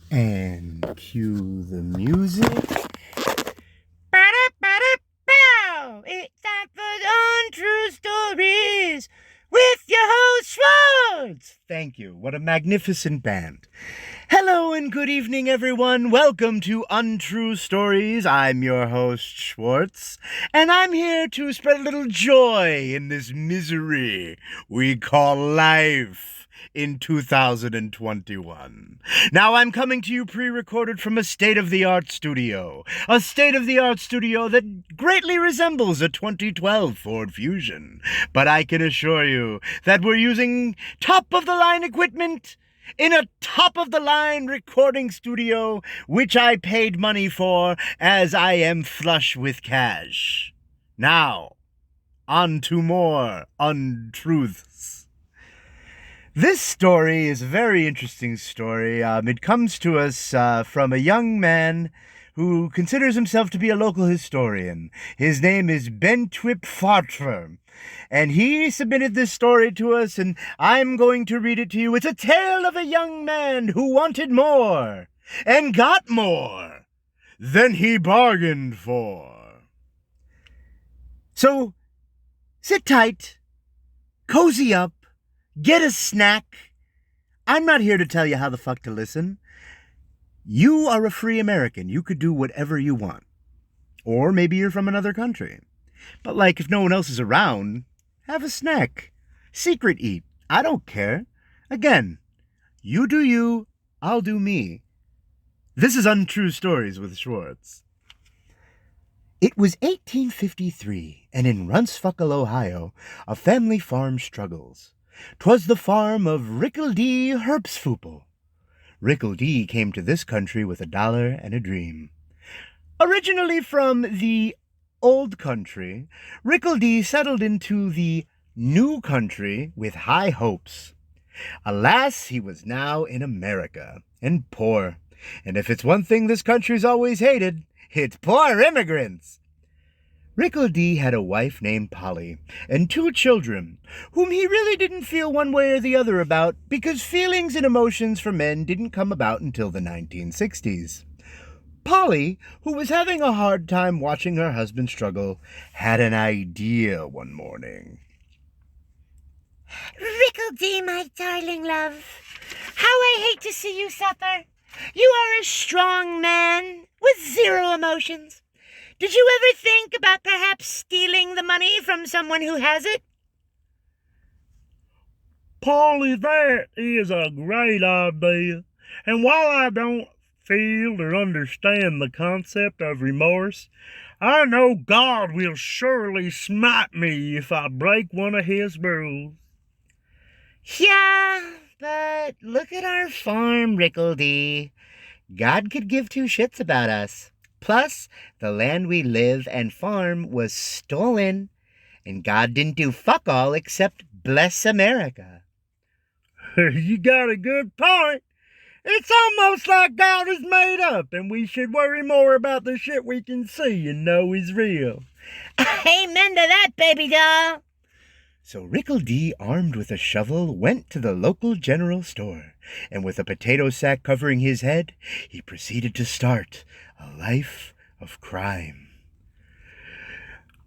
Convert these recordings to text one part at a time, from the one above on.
And cue the music. Ba-da-ba-da-bow! It's time for the Untrue Stories with your host, Schwartz! Thank you. What a magnificent band. Hello and good evening, everyone. Welcome to Untrue Stories. I'm your host, Schwartz, and I'm here to spread a little joy in this misery we call life in 2021. Now, I'm coming to you pre-recorded from a state-of-the-art studio. A state-of-the-art studio that greatly resembles a 2012 Ford Fusion. But I can assure you that we're using top-of-the-line equipment in a top-of-the-line recording studio, which I paid money for, as I am flush with cash. Now, on to more untruths. This story is a very interesting story. It comes to us from a young man who considers himself to be a local historian. His name is Bentwip Fartwer, and he submitted this story to us, and I'm going to read it to you. It's a tale of a young man who wanted more and got more than he bargained for. So, sit tight, cozy up, get a snack. I'm not here to tell you how the fuck to listen. You are a free American. You could do whatever you want. Or maybe you're from another country. But like, if no one else is around, have a snack. Secret eat. I don't care. Again, you do you, I'll do me. This is Untrue Stories with Schwartz. It was 1853, and in Runsfuckle, Ohio, a family farm struggles. 'Twas the farm of Rickledy Herbstfoople. Rickledy came to this country with $1 and a dream. Originally from the old country, Rickledy settled into the new country with high hopes. Alas, he was now in America, and poor. And if it's one thing this country's always hated, it's poor immigrants. Rickledy had a wife named Polly and 2 children, whom he really didn't feel one way or the other about, because feelings and emotions for men didn't come about until the 1960s. Polly, who was having a hard time watching her husband struggle, had an idea one morning. Rickledy, my darling love, how I hate to see you suffer. You are a strong man with 0 emotions. Did you ever think about perhaps stealing the money from someone who has it? Polly, that is a great idea. And while I don't feel or understand the concept of remorse, I know God will surely smite me if I break one of his rules. Yeah, but look at our farm, Rickledy. God could give 2 shits about us. Plus, the land we live and farm was stolen, and God didn't do fuck all except bless America. You got a good point. It's almost like God is made up, and we should worry more about the shit we can see and know is real. Amen to that, baby doll. So Rickledy, armed with a shovel, went to the local general store, and with a potato sack covering his head, he proceeded to start a life of crime.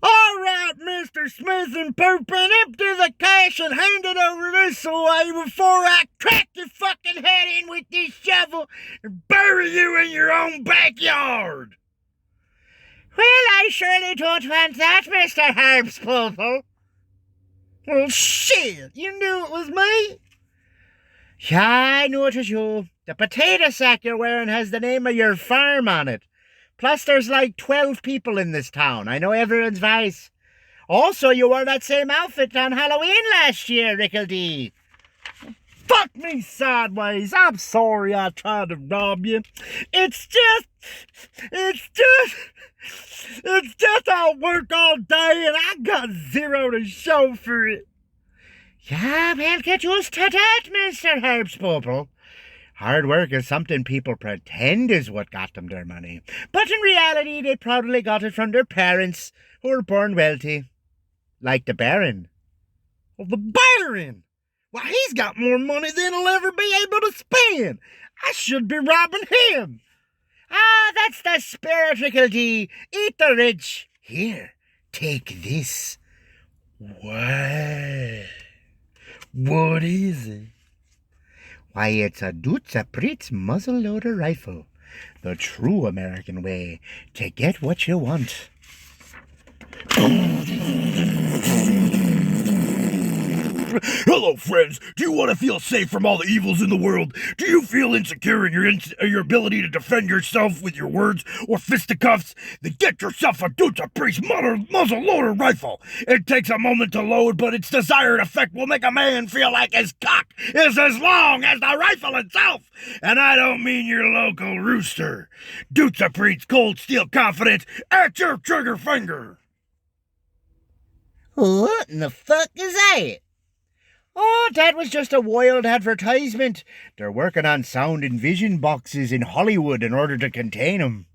All right, Mr. Smith and Poopin, empty the cash and hand it over this way before I crack your fucking head in with this shovel and bury you in your own backyard. Well, I surely don't want that, Mr. Herbstfoople. Well, shit, you knew it was me? Yeah, I knew it was you. The potato sack you're wearing has the name of your farm on it. Plus, there's like 12 people in this town. I know everyone's voice. Also, you wore that same outfit on Halloween last year, Rickledy. Fuck me sideways. I'm sorry I tried to rob you. It's just I work all day and I got 0 to show for it. Yeah, well, get used to that, Mr. Herbstfoople. Hard work is something people pretend is what got them their money. But in reality, they probably got it from their parents, who were born wealthy. Like the Baron. Well, the Baron? Why, he's got more money than he'll ever be able to spend. I should be robbing him. Ah, that's the spirit, Rickle D. Eat the rich. Here, take this. What? What is it? Why, it's a Dutza Pritz muzzleloader rifle. The true American way to get what you want. Hello, friends. Do you want to feel safe from all the evils in the world? Do you feel insecure in your ability to defend yourself with your words or fisticuffs? Then get yourself a Dutza Priest muzzle loader rifle. It takes a moment to load, but its desired effect will make a man feel like his cock is as long as the rifle itself. And I don't mean your local rooster. Dutza Priest cold steel confidence at your trigger finger. What in the fuck is that? Oh, that was just a wild advertisement. They're working on sound and vision boxes in Hollywood in order to contain 'em.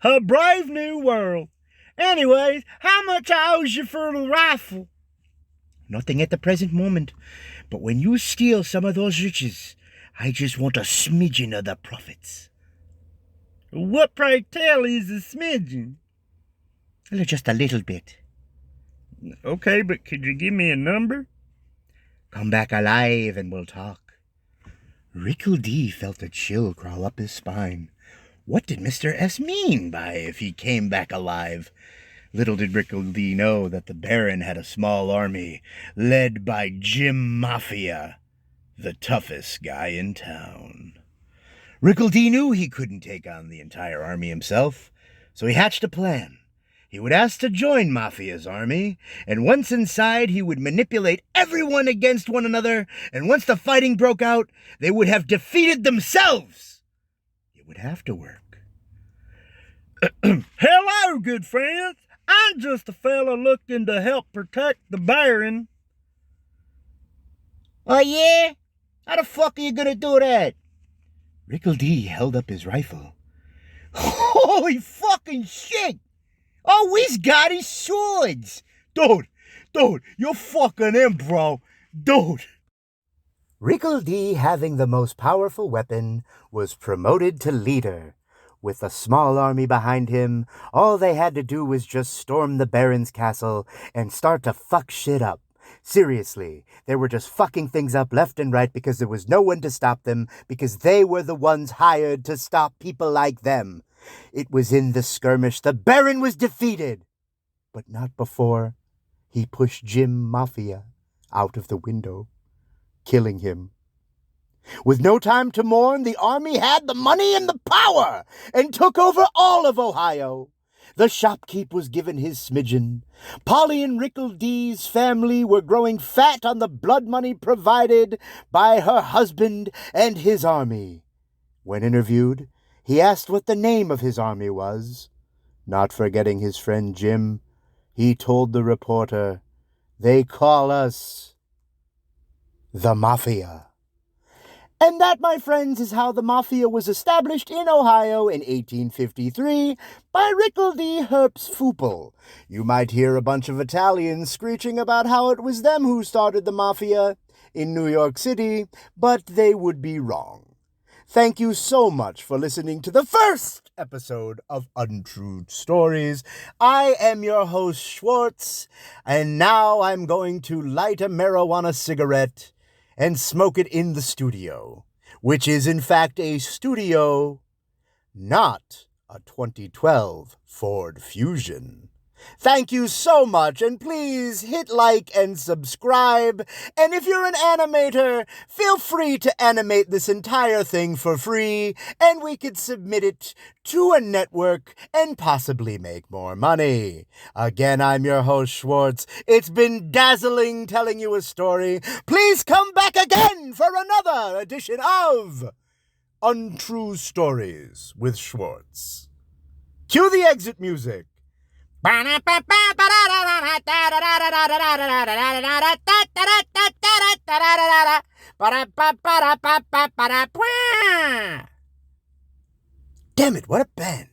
A brave new world. Anyways, how much I owes you for the rifle? Nothing at the present moment. But when you steal some of those riches, I just want a smidgen of the profits. What, pray tell, is a smidgen? Well, just a little bit. Okay, but could you give me a number? Come back alive and we'll talk. Rickle D felt a chill crawl up his spine. What did Mr. S mean by if he came back alive? Little did Rickle D know that the Baron had a small army led by Jim Mafia, the toughest guy in town. Rickle D knew he couldn't take on the entire army himself, so he hatched a plan. He would ask to join Mafia's army, and once inside, he would manipulate everyone against one another, and once the fighting broke out, they would have defeated themselves. It would have to work. Hello, good friends. I'm just a fella looking to help protect the Baron. Oh, yeah? How the fuck are you gonna do that? Rickle D held up his rifle. Holy fucking shit! Oh, he's got his swords! Dude, you're fucking in, bro. Dude. Rickle D, having the most powerful weapon, was promoted to leader. With a small army behind him, all they had to do was just storm the Baron's castle and start to fuck shit up. Seriously, they were just fucking things up left and right because there was no one to stop them, because they were the ones hired to stop people like them. It was in the skirmish the Baron was defeated, but not before he pushed Jim Mafia out of the window, killing him. With no time to mourn, the army had the money and the power and took over all of Ohio. The shopkeep was given his smidgen. Polly and Rickle D's family were growing fat on the blood money provided by her husband and his army. When interviewed, he asked what the name of his army was. Not forgetting his friend Jim, he told the reporter, "They call us the Mafia." And that, my friends, is how the Mafia was established in Ohio in 1853 by Rickle D. Herbst Fupel. You might hear a bunch of Italians screeching about how it was them who started the Mafia in New York City, but they would be wrong. Thank you so much for listening to the first episode of Untrue Stories. I am your host, Schwartz, and now I'm going to light a marijuana cigarette and smoke it in the studio, which is in fact a studio, not a 2012 Ford Fusion. Thank you so much, and please hit like and subscribe. And if you're an animator, feel free to animate this entire thing for free, and we could submit it to a network and possibly make more money. Again, I'm your host, Schwartz. It's been dazzling telling you a story. Please come back again for another edition of Untrue Stories with Schwartz. Cue the exit music. Damn it, what a band.